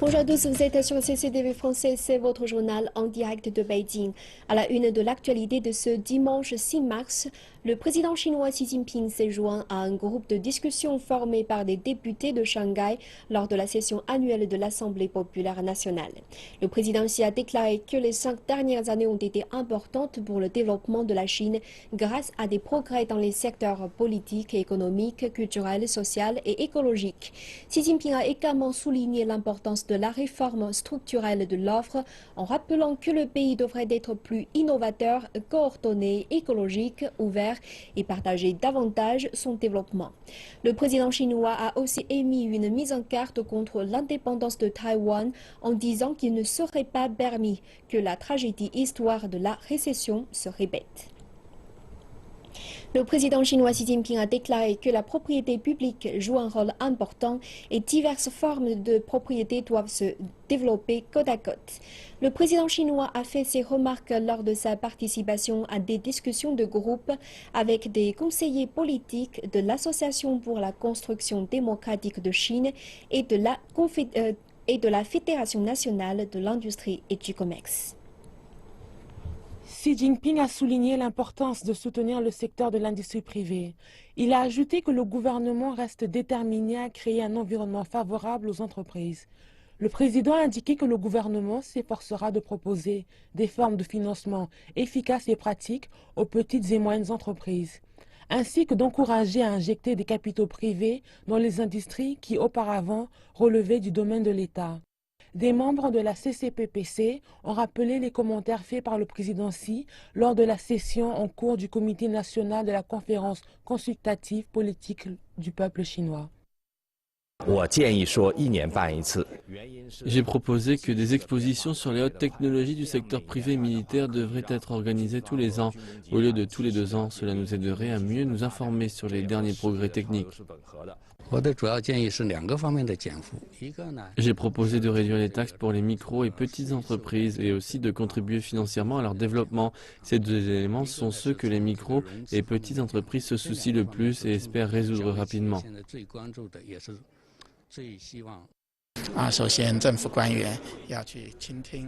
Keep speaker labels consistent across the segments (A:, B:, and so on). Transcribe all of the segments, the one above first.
A: Bonjour à tous, vous êtes sur CCTV français, c'est votre journal en direct de Beijing. À la une de l'actualité de ce dimanche 6 mars, le président chinois Xi Jinping s'est joint à un groupe de discussion formé par des députés de Shanghai lors de la session annuelle de l'Assemblée populaire nationale. Le président Xi a déclaré que les 5 dernières années ont été importantes pour le développement de la Chine grâce à des progrès dans les secteurs politiques, économiques, culturels, sociaux et écologiques. Xi Jinping a également souligné l'importance de la réforme structurelle de l'offre en rappelant que le pays devrait être plus innovateur, coordonné, écologique, ouvert et partager davantage son développement. Le président chinois a aussi émis une mise en garde contre l'indépendance de Taïwan en disant qu'il ne serait pas permis que la tragédie histoire de la récession se répète. Le président chinois Xi Jinping a déclaré que la propriété publique joue un rôle important et diverses formes de propriété doivent se développer côte à côte. Le président chinois a fait ses remarques lors de sa participation à des discussions de groupe avec des conseillers politiques de l'Association pour la construction démocratique de Chine et de la Fédération nationale de l'industrie et du commerce.
B: Xi Jinping a souligné l'importance de soutenir le secteur de l'industrie privée. Il a ajouté que le gouvernement reste déterminé à créer un environnement favorable aux entreprises. Le président a indiqué que le gouvernement s'efforcera de proposer des formes de financement efficaces et pratiques aux petites et moyennes entreprises, ainsi que d'encourager à injecter des capitaux privés dans les industries qui auparavant relevaient du domaine de l'État. Des membres de la CCPPC ont rappelé les commentaires faits par le président Xi lors de la session en cours du Comité national de la conférence consultative politique du peuple chinois.
C: J'ai proposé que des expositions sur les hautes technologies du secteur privé et militaire devraient être organisées tous les ans, au lieu de tous les 2 ans. Cela nous aiderait à mieux nous informer sur les derniers progrès techniques. J'ai proposé de réduire les taxes pour les micro et petites entreprises et aussi de contribuer financièrement à leur développement. Ces 2 éléments sont ceux que les micro et petites entreprises se soucient le plus et espèrent résoudre rapidement.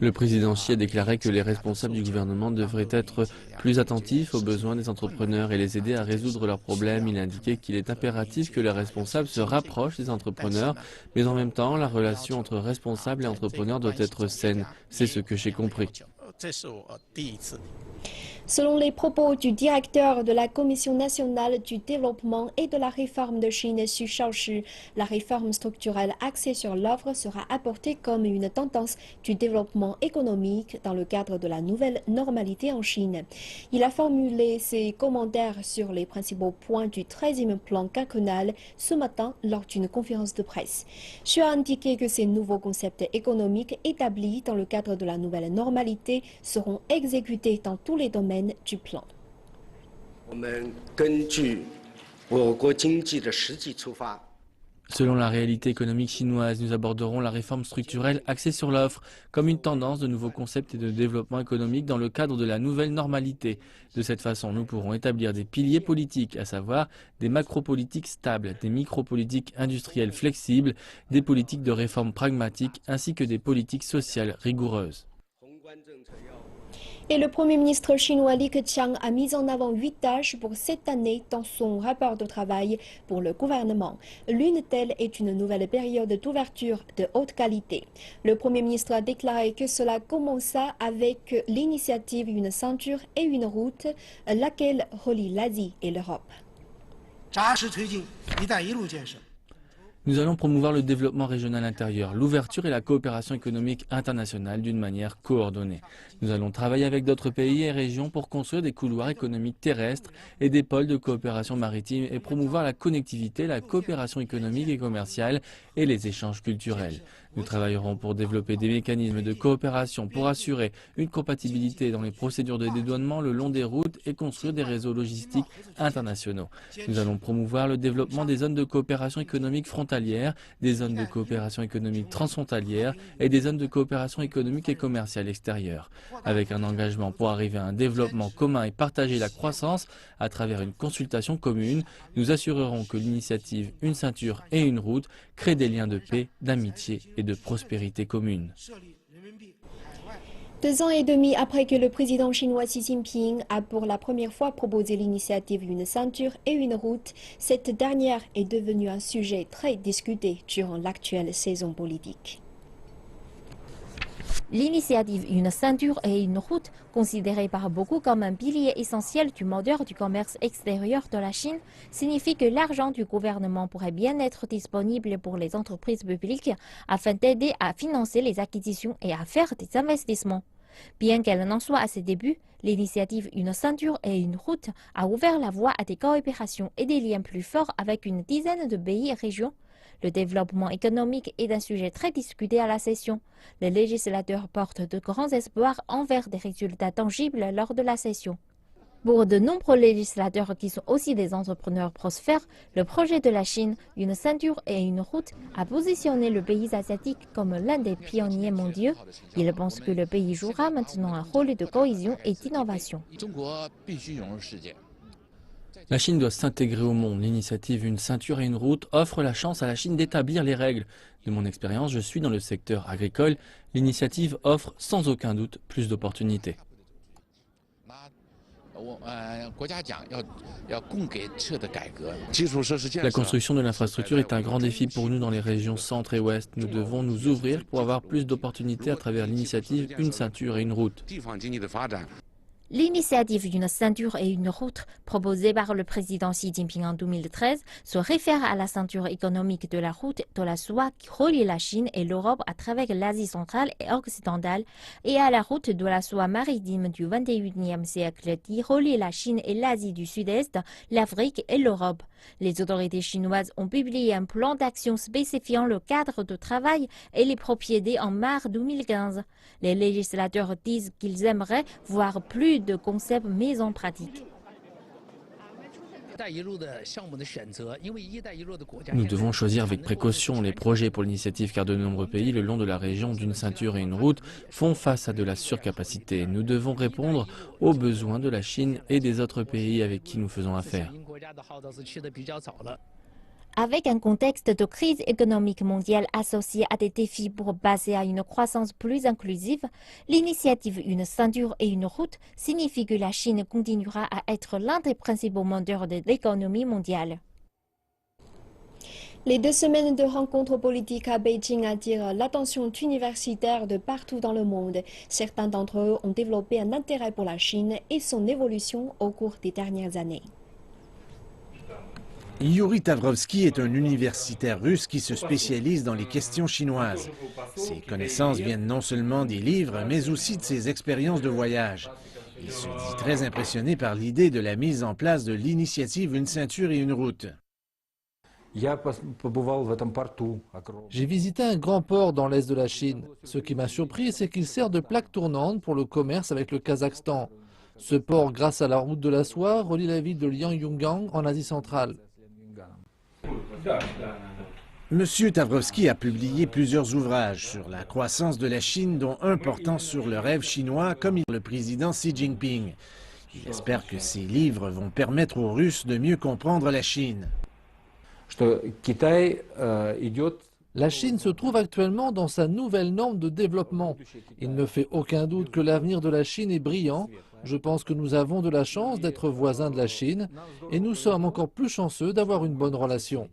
C: Le président Xi a déclaré que les responsables du gouvernement devraient être plus attentifs aux besoins des entrepreneurs et les aider à résoudre leurs problèmes. Il a indiqué qu'il est impératif que les responsables se rapprochent des entrepreneurs, mais en même temps, la relation entre responsables et entrepreneurs doit être saine. C'est ce que j'ai compris.
A: Selon les propos du directeur de la Commission nationale du développement et de la réforme de Chine, Xu Shaoshi, la réforme structurelle axée sur l'offre sera apportée comme une tendance du développement économique dans le cadre de la nouvelle normalité en Chine. Il a formulé ses commentaires sur les principaux points du 13e plan quinquennal ce matin lors d'une conférence de presse. Xu a indiqué que ces nouveaux concepts économiques établis dans le cadre de la nouvelle normalité seront exécutés dans tous les domaines du plan.
C: Selon la réalité économique chinoise, nous aborderons la réforme structurelle axée sur l'offre comme une tendance de nouveaux concepts et de développement économique dans le cadre de la nouvelle normalité. De cette façon, nous pourrons établir des piliers politiques, à savoir des macro-politiques stables, des micro-politiques industrielles flexibles, des politiques de réforme pragmatiques ainsi que des politiques sociales rigoureuses.
A: Et le Premier ministre chinois Li Keqiang a mis en avant 8 tâches pour cette année dans son rapport de travail pour le gouvernement. L'une d'elles est une nouvelle période d'ouverture de haute qualité. Le Premier ministre a déclaré que cela commença avec l'initiative Une ceinture et une route, laquelle relie l'Asie et l'Europe.
C: Nous allons promouvoir le développement régional intérieur, l'ouverture et la coopération économique internationale d'une manière coordonnée. Nous allons travailler avec d'autres pays et régions pour construire des couloirs économiques terrestres et des pôles de coopération maritime et promouvoir la connectivité, la coopération économique et commerciale et les échanges culturels. Nous travaillerons pour développer des mécanismes de coopération pour assurer une compatibilité dans les procédures de dédouanement le long des routes et construire des réseaux logistiques internationaux. Nous allons promouvoir le développement des zones de coopération économique frontalières, des zones de coopération économique transfrontalières et des zones de coopération économique et commerciale extérieure. Avec un engagement pour arriver à un développement commun et partager la croissance à travers une consultation commune, nous assurerons que l'initiative Une ceinture et une route crée des liens de paix, d'amitié et de prospérité commune.
A: 2 ans et demi après que le président chinois Xi Jinping a pour la première fois proposé l'initiative Une ceinture et une route, cette dernière est devenue un sujet très discuté durant l'actuelle saison politique.
D: L'initiative Une ceinture et une route, considérée par beaucoup comme un pilier essentiel du moteur du commerce extérieur de la Chine, signifie que l'argent du gouvernement pourrait bien être disponible pour les entreprises publiques afin d'aider à financer les acquisitions et à faire des investissements. Bien qu'elle n'en soit à ses débuts, l'initiative Une ceinture et une route a ouvert la voie à des coopérations et des liens plus forts avec une dizaine de pays et régions. Le développement économique est un sujet très discuté à la session. Les législateurs portent de grands espoirs envers des résultats tangibles lors de la session. Pour de nombreux législateurs qui sont aussi des entrepreneurs prospères, le projet de la Chine, Une ceinture et une route, a positionné le pays asiatique comme l'un des pionniers mondiaux. Ils pensent que le pays jouera maintenant un rôle de cohésion et d'innovation.
C: La Chine doit s'intégrer au monde. L'initiative Une ceinture et une route offre la chance à la Chine d'établir les règles. De mon expérience, je suis dans le secteur agricole. L'initiative offre sans aucun doute plus d'opportunités. La construction de l'infrastructure est un grand défi pour nous dans les régions centre et ouest. Nous devons nous ouvrir pour avoir plus d'opportunités à travers l'initiative Une ceinture et une route.
D: L'initiative Une ceinture et une route proposée par le président Xi Jinping en 2013 se réfère à la ceinture économique de la route de la soie qui relie la Chine et l'Europe à travers l'Asie centrale et occidentale et à la route de la soie maritime du XXIe siècle qui relie la Chine et l'Asie du Sud-Est, l'Afrique et l'Europe. Les autorités chinoises ont publié un plan d'action spécifiant le cadre de travail et les propriétés en mars 2015. Les législateurs disent qu'ils aimeraient voir plus de concepts mis en pratique.
C: Nous devons choisir avec précaution les projets pour l'initiative car de nombreux pays le long de la région d'une ceinture et une route font face à de la surcapacité. Nous devons répondre aux besoins de la Chine et des autres pays avec qui nous faisons affaire.
D: Avec un contexte de crise économique mondiale associé à des défis pour passer à une croissance plus inclusive, l'initiative Une ceinture et une route signifie que la Chine continuera à être l'un des principaux moteurs de l'économie mondiale.
A: Les 2 semaines de rencontres politiques à Beijing attirent l'attention universitaire de partout dans le monde. Certains d'entre eux ont développé un intérêt pour la Chine et son évolution au cours des dernières années.
E: Yuri Tavrovsky est un universitaire russe qui se spécialise dans les questions chinoises. Ses connaissances viennent non seulement des livres, mais aussi de ses expériences de voyage. Il se dit très impressionné par l'idée de la mise en place de l'initiative Une ceinture et une route.
F: J'ai visité un grand port dans l'est de la Chine. Ce qui m'a surpris, c'est qu'il sert de plaque tournante pour le commerce avec le Kazakhstan. Ce port, grâce à la route de la soie, relie la ville de Liangyungang en Asie centrale.
E: Monsieur Tavrovsky a publié plusieurs ouvrages sur la croissance de la Chine, dont un portant sur le rêve chinois, comme le président Xi Jinping. Il espère que ces livres vont permettre aux Russes de mieux comprendre la Chine.
F: La Chine se trouve actuellement dans sa nouvelle norme de développement. Il ne fait aucun doute que l'avenir de la Chine est brillant. Je pense que nous avons de la chance d'être voisins de la Chine et nous sommes encore plus chanceux d'avoir une bonne relation.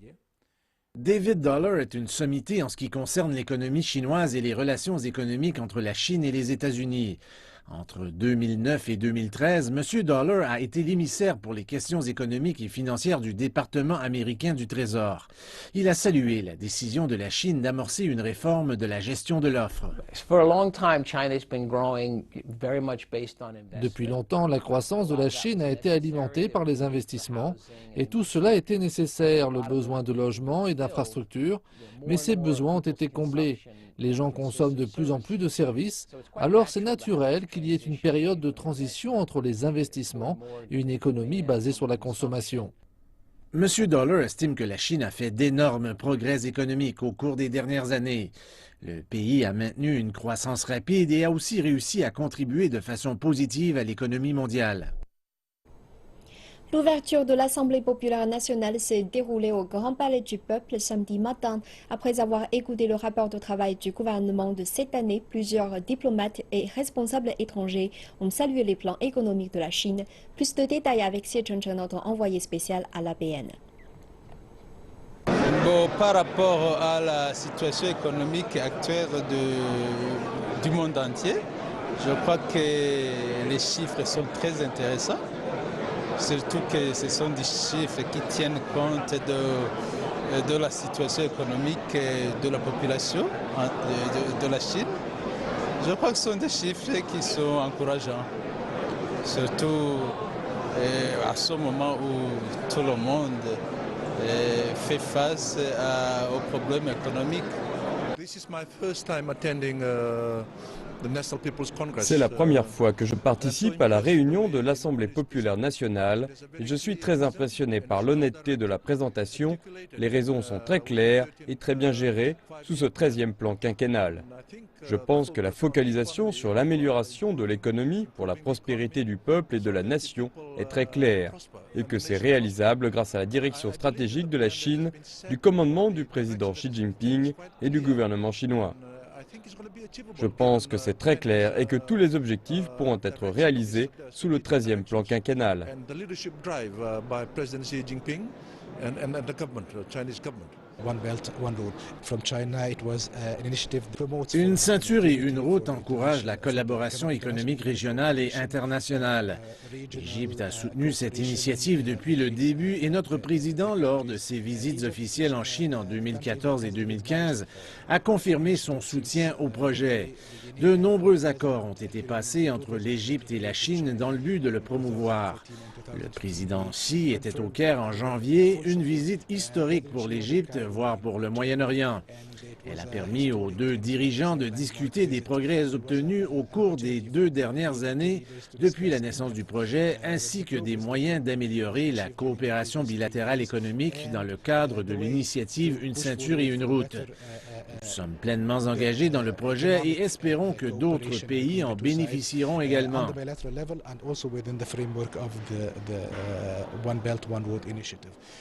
E: David Dollar est une sommité en ce qui concerne l'économie chinoise et les relations économiques entre la Chine et les États-Unis. Entre 2009 et 2013, M. Dollar a été l'émissaire pour les questions économiques et financières du département américain du Trésor. Il a salué la décision de la Chine d'amorcer une réforme de la gestion de l'offre.
F: Depuis longtemps, la croissance de la Chine a été alimentée par les investissements et tout cela était nécessaire, le besoin de logement et d'infrastructures, mais ces besoins ont été comblés. Les gens consomment de plus en plus de services, alors c'est naturel qu'il y ait une période de transition entre les investissements et une économie basée sur la consommation.
E: M. Dollar estime que la Chine a fait d'énormes progrès économiques au cours des dernières années. Le pays a maintenu une croissance rapide et a aussi réussi à contribuer de façon positive à l'économie mondiale.
A: L'ouverture de l'Assemblée populaire nationale s'est déroulée au Grand Palais du Peuple samedi matin. Après avoir écouté le rapport de travail du gouvernement de cette année, plusieurs diplomates et responsables étrangers ont salué les plans économiques de la Chine. Plus de détails avec Xie Chengcheng, notre envoyé spécial à l'APN.
G: Bon, par rapport à la situation économique actuelle du monde entier, je crois que les chiffres sont très intéressants. Surtout que ce sont des chiffres qui tiennent compte de la situation économique de la population de la Chine. Je crois que ce sont des chiffres qui sont encourageants. Surtout à ce moment où tout le monde fait face aux problèmes économiques.
H: C'est la première fois que je participe à la réunion de l'Assemblée populaire nationale et je suis très impressionné par l'honnêteté de la présentation. Les raisons sont très claires et très bien gérées sous ce 13e plan quinquennal. Je pense que la focalisation sur l'amélioration de l'économie pour la prospérité du peuple et de la nation est très claire et que c'est réalisable grâce à la direction stratégique de la Chine, du commandement du président Xi Jinping et du gouvernement chinois. Je pense que c'est très clair et que tous les objectifs pourront être réalisés sous le 13e plan quinquennal.
E: Une ceinture et une route encouragent la collaboration économique régionale et internationale. L'Égypte a soutenu cette initiative depuis le début et notre président, lors de ses visites officielles en Chine en 2014 et 2015, a confirmé son soutien au projet. De nombreux accords ont été passés entre l'Égypte et la Chine dans le but de le promouvoir. Le président Xi était au Caire en janvier, une visite historique pour l'Égypte, voire pour le Moyen-Orient. Elle a permis aux deux dirigeants de discuter des progrès obtenus au cours des 2 dernières années depuis la naissance du projet, ainsi que des moyens d'améliorer la coopération bilatérale économique dans le cadre de l'initiative Une ceinture et une route. Nous sommes pleinement engagés dans le projet et espérons que d'autres pays en bénéficieront également.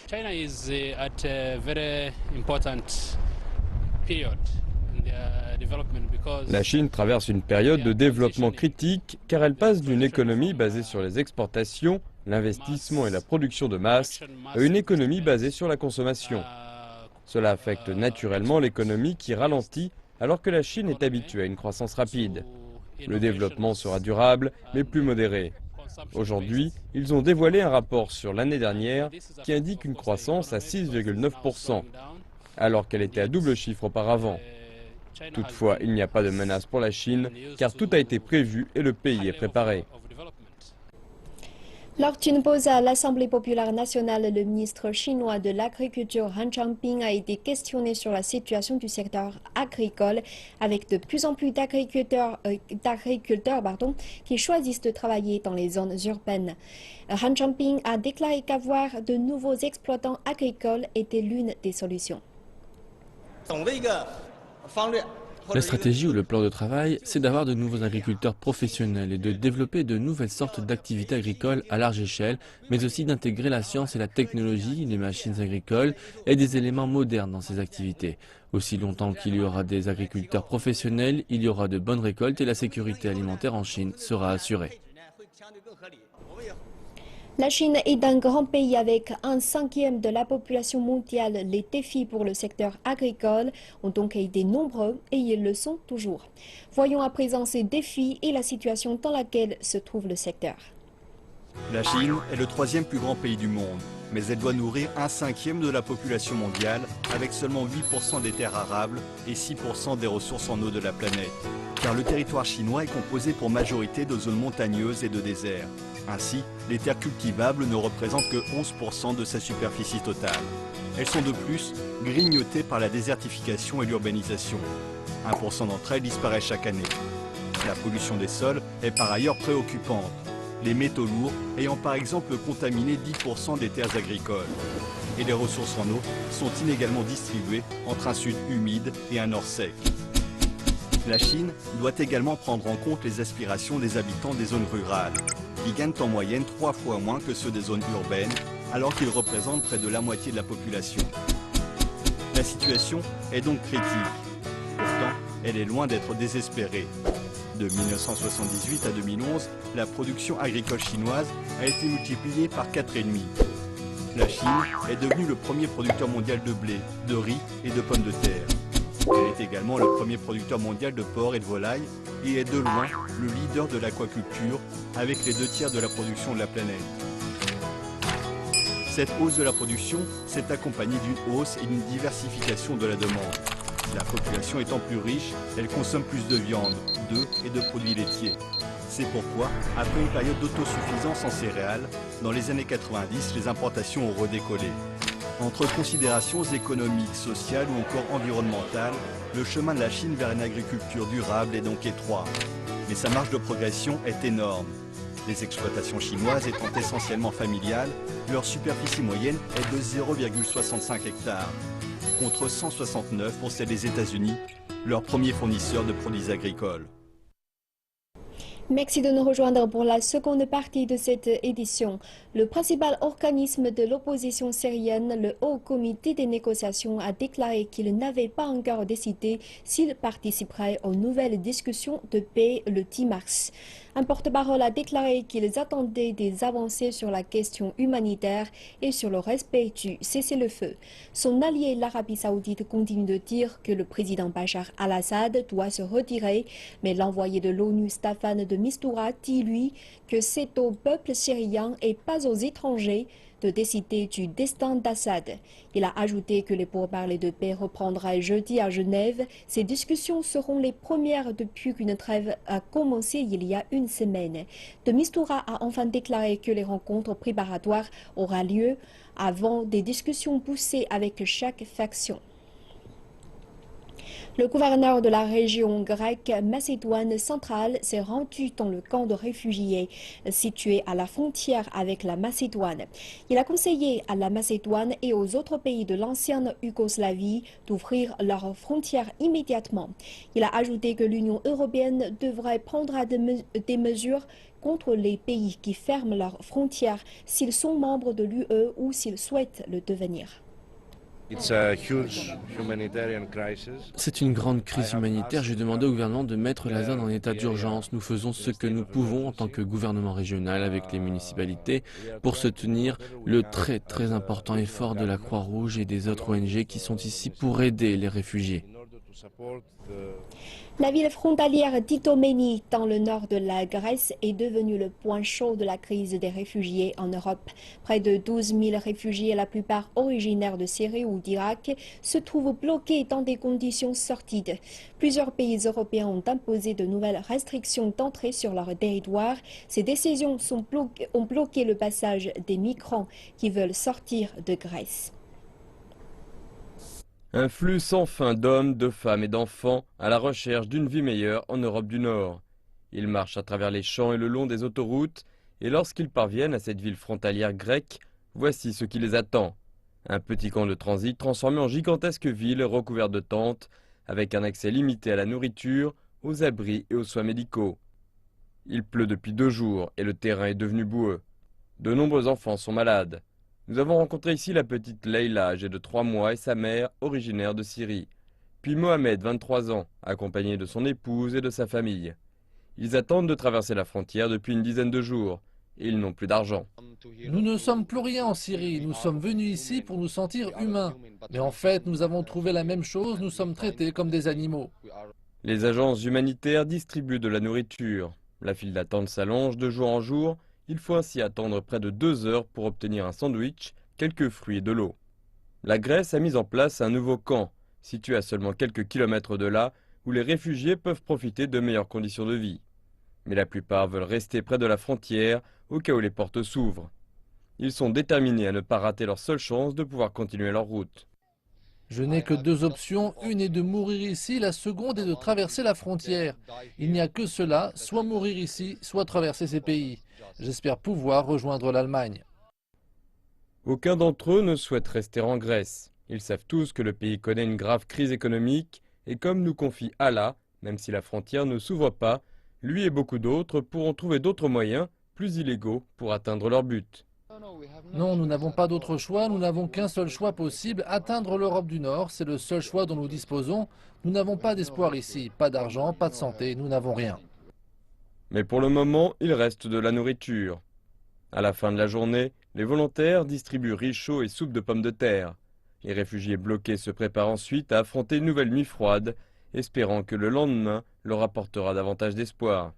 I: China is at a very important period in their development because
H: La Chine traverse une période de développement critique car elle passe d'une économie basée sur les exportations, l'investissement et la production de masse à une économie basée sur la consommation. Cela affecte naturellement l'économie qui ralentit alors que la Chine est habituée à une croissance rapide. Le développement sera durable mais plus modéré. Aujourd'hui, ils ont dévoilé un rapport sur l'année dernière qui indique une croissance à 6,9%, alors qu'elle était à double chiffre auparavant. Toutefois, il n'y a pas de menace pour la Chine, car tout a été prévu et le pays est préparé.
A: Lors d'une pause à l'Assemblée populaire nationale, le ministre chinois de l'Agriculture Han Changping a été questionné sur la situation du secteur agricole, avec de plus en plus d'agriculteurs qui choisissent de travailler dans les zones urbaines. Han Changping a déclaré qu'avoir de nouveaux exploitants agricoles était l'une des solutions.
C: La stratégie ou le plan de travail, c'est d'avoir de nouveaux agriculteurs professionnels et de développer de nouvelles sortes d'activités agricoles à large échelle, mais aussi d'intégrer la science et la technologie, les machines agricoles et des éléments modernes dans ces activités. Aussi longtemps qu'il y aura des agriculteurs professionnels, il y aura de bonnes récoltes et la sécurité alimentaire en Chine sera assurée.
A: La Chine est un grand pays avec 1/5 de la population mondiale. Les défis pour le secteur agricole ont donc été nombreux et ils le sont toujours. Voyons à présent ces défis et la situation dans laquelle se trouve le secteur.
J: La Chine est le 3e plus grand pays du monde, mais elle doit nourrir 1/5 de la population mondiale avec seulement 8% des terres arables et 6% des ressources en eau de la planète. Car le territoire chinois est composé pour majorité de zones montagneuses et de déserts. Ainsi, les terres cultivables ne représentent que 11% de sa superficie totale. Elles sont de plus grignotées par la désertification et l'urbanisation. 1% d'entre elles disparaissent chaque année. La pollution des sols est par ailleurs préoccupante, les métaux lourds ayant par exemple contaminé 10% des terres agricoles. Et les ressources en eau sont inégalement distribuées entre un sud humide et un nord sec. La Chine doit également prendre en compte les aspirations des habitants des zones rurales. qui gagnent en moyenne 3 fois moins que ceux des zones urbaines, alors qu'ils représentent près de la moitié de la population. La situation est donc critique. Pourtant, elle est loin d'être désespérée. De 1978 à 2011, la production agricole chinoise a été multipliée par 4,5. La Chine est devenue le premier producteur mondial de blé, de riz et de pommes de terre. Elle est également le premier producteur mondial de porc et de volaille et est de loin le leader de l'aquaculture avec les 2/3 de la production de la planète. Cette hausse de la production s'est accompagnée d'une hausse et d'une diversification de la demande. La population étant plus riche, elle consomme plus de viande, d'œufs et de produits laitiers. C'est pourquoi, après une période d'autosuffisance en céréales, dans les années 90, les importations ont redécollé. Entre considérations économiques, sociales ou encore environnementales, le chemin de la Chine vers une agriculture durable est donc étroit. Mais sa marge de progression est énorme. Les exploitations chinoises étant essentiellement familiales, leur superficie moyenne est de 0,65 hectares, contre 169 pour celle des États-Unis, leur premier fournisseur de produits agricoles.
A: Merci de nous rejoindre pour la seconde partie de cette édition. Le principal organisme de l'opposition syrienne, le Haut Comité des négociations, a déclaré qu'il n'avait pas encore décidé s'il participerait aux nouvelles discussions de paix le 10 mars. Un porte-parole a déclaré qu'ils attendaient des avancées sur la question humanitaire et sur le respect du cessez-le-feu. Son allié, l'Arabie saoudite, continue de dire que le président Bachar al-Assad doit se retirer, mais l'envoyé de l'ONU, Staffan de Mistura, dit lui que c'est au peuple syrien et pas aux étrangers de décider du destin d'Assad. Il a ajouté que les pourparlers de paix reprendraient jeudi à Genève. Ces discussions seront les premières depuis qu'une trêve a commencé il y a une semaine. De Mistura a enfin déclaré que les rencontres préparatoires auront lieu avant des discussions poussées avec chaque faction. Le gouverneur de la région grecque Macédoine centrale s'est rendu dans le camp de réfugiés situé à la frontière avec la Macédoine. Il a conseillé à la Macédoine et aux autres pays de l'ancienne Yougoslavie d'ouvrir leurs frontières immédiatement. Il a ajouté que l'Union européenne devrait prendre des mesures contre les pays qui ferment leurs frontières s'ils sont membres de l'UE ou s'ils souhaitent le devenir.
C: C'est une grande crise humanitaire. J'ai demandé au gouvernement de mettre la zone en état d'urgence. Nous faisons ce que nous pouvons en tant que gouvernement régional avec les municipalités pour soutenir le très important effort de la Croix-Rouge et des autres ONG qui sont ici pour aider les réfugiés.
A: La ville frontalière d'Itoménie, dans le nord de la Grèce, est devenue le point chaud de la crise des réfugiés en Europe. Près de 12 000 réfugiés, la plupart originaires de Syrie ou d'Irak, se trouvent bloqués dans des conditions sordides. Plusieurs pays européens ont imposé de nouvelles restrictions d'entrée sur leur territoire. Ces décisions ont bloqué le passage des migrants qui veulent sortir de Grèce.
H: Un flux sans fin d'hommes, de femmes et d'enfants à la recherche d'une vie meilleure en Europe du Nord. Ils marchent à travers les champs et le long des autoroutes, et lorsqu'ils parviennent à cette ville frontalière grecque, voici ce qui les attend. Un petit camp de transit transformé en gigantesque ville recouverte de tentes, avec un accès limité à la nourriture, aux abris et aux soins médicaux. Il pleut depuis 2 jours et le terrain est devenu boueux. De nombreux enfants sont malades. Nous avons rencontré ici la petite Leïla, âgée de 3 mois, et sa mère, originaire de Syrie. Puis Mohamed, 23 ans, accompagné de son épouse et de sa famille. Ils attendent de traverser la frontière depuis une dizaine de jours, et ils n'ont plus d'argent.
F: Nous ne sommes plus rien en Syrie, nous sommes venus ici pour nous sentir humains. Mais en fait, nous avons trouvé la même chose, nous sommes traités comme des animaux.
H: Les agences humanitaires distribuent de la nourriture. La file d'attente s'allonge de jour en jour. Il faut ainsi attendre près de 2 heures pour obtenir un sandwich, quelques fruits et de l'eau. La Grèce a mis en place un nouveau camp, situé à seulement quelques kilomètres de là, où les réfugiés peuvent profiter de meilleures conditions de vie. Mais la plupart veulent rester près de la frontière, au cas où les portes s'ouvrent. Ils sont déterminés à ne pas rater leur seule chance de pouvoir continuer leur route.
F: Je n'ai que 2 options, une est de mourir ici, la seconde est de traverser la frontière. Il n'y a que cela, soit mourir ici, soit traverser ces pays. J'espère pouvoir rejoindre l'Allemagne.
H: Aucun d'entre eux ne souhaite rester en Grèce. Ils savent tous que le pays connaît une grave crise économique et comme nous confie Allah, même si la frontière ne s'ouvre pas, lui et beaucoup d'autres pourront trouver d'autres moyens, plus illégaux pour atteindre leur but.
F: Non, nous n'avons pas d'autre choix, nous n'avons qu'un seul choix possible, atteindre l'Europe du Nord, c'est le seul choix dont nous disposons. Nous n'avons pas d'espoir ici, pas d'argent, pas de santé, nous n'avons rien.
H: Mais pour le moment, il reste de la nourriture. À la fin de la journée, les volontaires distribuent riz chaud et soupe de pommes de terre. Les réfugiés bloqués se préparent ensuite à affronter une nouvelle nuit froide, espérant que le lendemain leur apportera davantage d'espoir.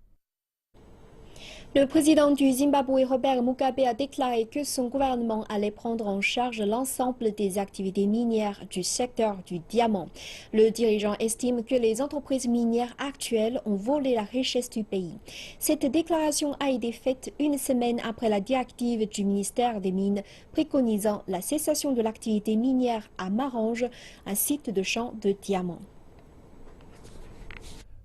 A: Le président du Zimbabwe, Robert Mugabe, a déclaré que son gouvernement allait prendre en charge l'ensemble des activités minières du secteur du diamant. Le dirigeant estime que les entreprises minières actuelles ont volé la richesse du pays. Cette déclaration a été faite une semaine après la directive du ministère des Mines préconisant la cessation de l'activité minière à Marange, un site de champ de diamants.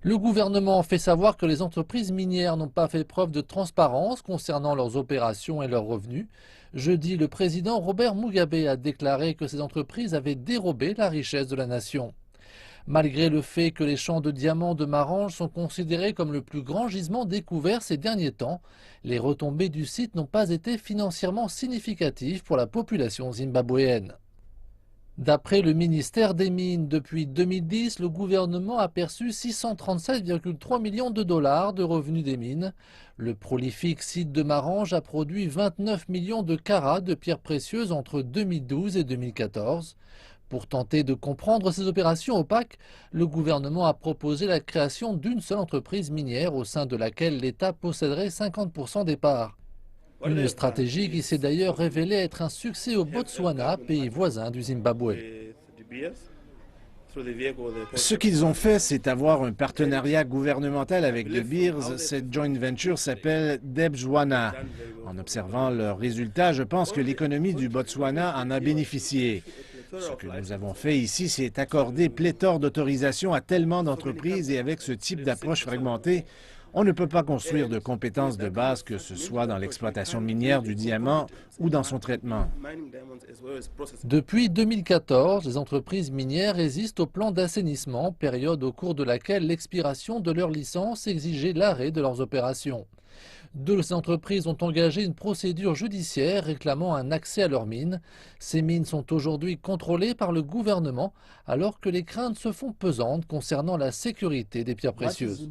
F: Le gouvernement fait savoir que les entreprises minières n'ont pas fait preuve de transparence concernant leurs opérations et leurs revenus. Jeudi, le président Robert Mugabe a déclaré que ces entreprises avaient dérobé la richesse de la nation. Malgré le fait que les champs de diamants de Marange sont considérés comme le plus grand gisement découvert ces derniers temps, les retombées du site n'ont pas été financièrement significatives pour la population zimbabwéenne. D'après le ministère des Mines, depuis 2010, le gouvernement a perçu 637,3 millions de dollars de revenus des mines. Le prolifique site de Marange a produit 29 millions de carats de pierres précieuses entre 2012 et 2014. Pour tenter de comprendre ces opérations opaques, le gouvernement a proposé la création d'une seule entreprise minière au sein de laquelle l'État posséderait 50% des parts. Une stratégie qui s'est d'ailleurs révélée être un succès au Botswana, pays voisin du Zimbabwe.
E: Ce qu'ils ont fait, c'est avoir un partenariat gouvernemental avec De Beers. Cette joint venture s'appelle Debswana. En observant leurs résultats, je pense que l'économie du Botswana en a bénéficié. Ce que nous avons fait ici, c'est accorder pléthore d'autorisations à tellement d'entreprises et avec ce type d'approche fragmentée, on ne peut pas construire de compétences de base, que ce soit dans l'exploitation minière du diamant ou dans son traitement.
F: Depuis 2014, les entreprises minières résistent au plan d'assainissement, période au cours de laquelle l'expiration de leur licence exigeait l'arrêt de leurs opérations. Deux entreprises ont engagé une procédure judiciaire réclamant un accès à leurs mines. Ces mines sont aujourd'hui contrôlées par le gouvernement alors que les craintes se font pesantes concernant la sécurité des pierres précieuses.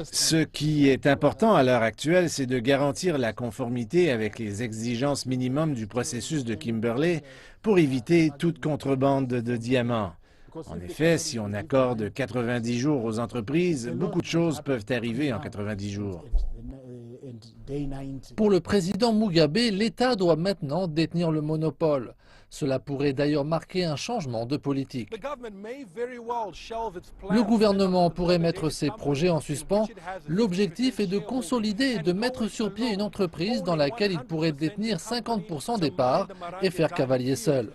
E: Ce qui est important à l'heure actuelle, c'est de garantir la conformité avec les exigences minimum du processus de Kimberley pour éviter toute contrebande de diamants. En effet, si on accorde 90 jours aux entreprises, beaucoup de choses peuvent arriver en 90 jours.
F: Pour le président Mugabe, l'État doit maintenant détenir le monopole. Cela pourrait d'ailleurs marquer un changement de politique. Le gouvernement pourrait mettre ses projets en suspens. L'objectif est de consolider et de mettre sur pied une entreprise dans laquelle il pourrait détenir 50% des parts et faire cavalier seul.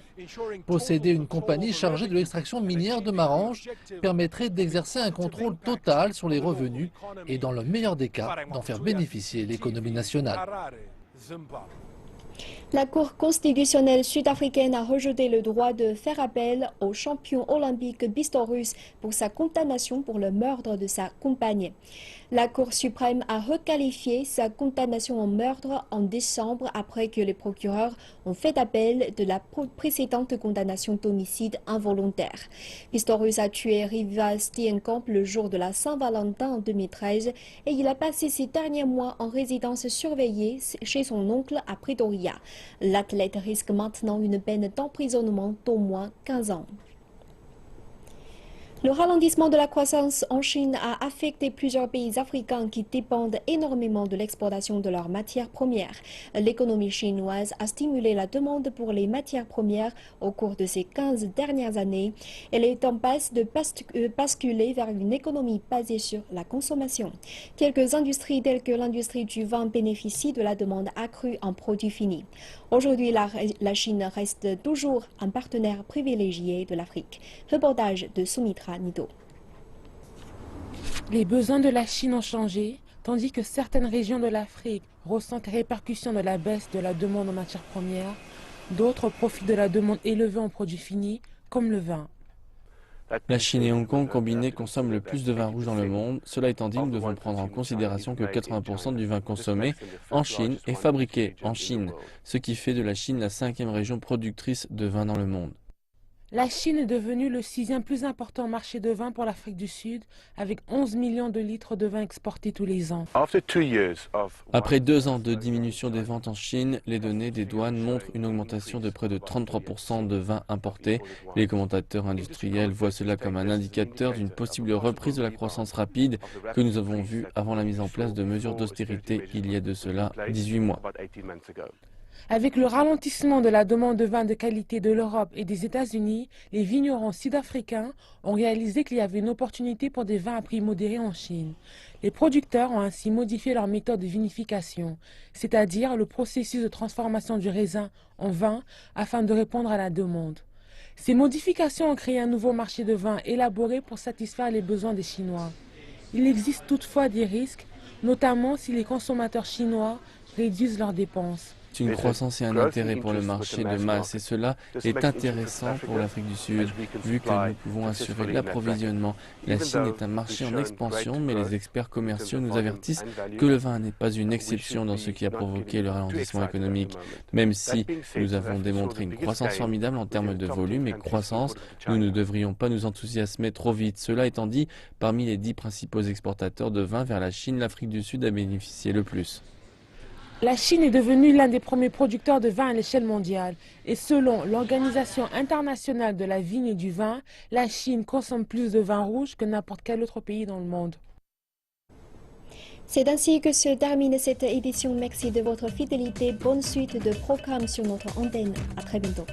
F: Posséder une compagnie chargée de l'extraction minière de Marange permettrait d'exercer un contrôle total sur les revenus et, dans le meilleur des cas, d'en faire bénéficier l'économie nationale.
A: La Cour constitutionnelle sud-africaine a rejeté le droit de faire appel au champion olympique Pistorius pour sa condamnation pour le meurtre de sa compagne. La Cour suprême a requalifié sa condamnation en meurtre en décembre après que les procureurs ont fait appel de la précédente condamnation d'homicide involontaire. Pistorius a tué Riva Steenkamp le jour de la Saint-Valentin en 2013 et il a passé ces derniers mois en résidence surveillée chez son oncle à Pretoria. L'athlète risque maintenant une peine d'emprisonnement d'au moins 15 ans. Le ralentissement de la croissance en Chine a affecté plusieurs pays africains qui dépendent énormément de l'exportation de leurs matières premières. L'économie chinoise a stimulé la demande pour les matières premières au cours de ces 15 dernières années. Elle est en passe de basculer vers une économie basée sur la consommation. Quelques industries telles que l'industrie du vin bénéficient de la demande accrue en produits finis. Aujourd'hui, la Chine reste toujours un partenaire privilégié de l'Afrique. Reportage de Sumitra Nido.
B: Les besoins de la Chine ont changé, tandis que certaines régions de l'Afrique ressentent les répercussions de la baisse de la demande en matières premières. D'autres profitent de la demande élevée en produits finis, comme le vin.
C: La Chine et Hong Kong combinés consomment le plus de vin rouge dans le monde. Cela étant dit, nous devons prendre en considération que 80% du vin consommé en Chine est fabriqué en Chine, ce qui fait de la Chine la 5e région productrice de vin dans le monde.
B: La Chine est devenue le 6e plus important marché de vin pour l'Afrique du Sud, avec 11 millions de litres de vin exportés tous les ans.
C: Après 2 ans de diminution des ventes en Chine, les données des douanes montrent une augmentation de près de 33% de vins importés. Les commentateurs industriels voient cela comme un indicateur d'une possible reprise de la croissance rapide que nous avons vue avant la mise en place de mesures d'austérité il y a de cela 18 mois.
B: Avec le ralentissement de la demande de vin de qualité de l'Europe et des États-Unis, les vignerons sud-africains ont réalisé qu'il y avait une opportunité pour des vins à prix modéré en Chine. Les producteurs ont ainsi modifié leur méthode de vinification, c'est-à-dire le processus de transformation du raisin en vin afin de répondre à la demande. Ces modifications ont créé un nouveau marché de vin élaboré pour satisfaire les besoins des Chinois. Il existe toutefois des risques, notamment si les consommateurs chinois réduisent leurs dépenses.
C: C'est une croissance et un intérêt pour le marché de masse et cela est intéressant pour l'Afrique du Sud vu que nous pouvons assurer l'approvisionnement. La Chine est un marché en expansion mais les experts commerciaux nous avertissent que le vin n'est pas une exception dans ce qui a provoqué le ralentissement économique. Même si nous avons démontré une croissance formidable en termes de volume et croissance, nous ne devrions pas nous enthousiasmer trop vite. Cela étant dit, parmi les 10 principaux exportateurs de vin vers la Chine, l'Afrique du Sud a bénéficié le plus.
B: La Chine est devenue l'un des premiers producteurs de vin à l'échelle mondiale. Et selon l'Organisation internationale de la vigne et du vin, la Chine consomme plus de vin rouge que n'importe quel autre pays dans le monde.
A: C'est ainsi que se termine cette édition. Merci de votre fidélité. Bonne suite de programmes sur notre antenne. À très bientôt.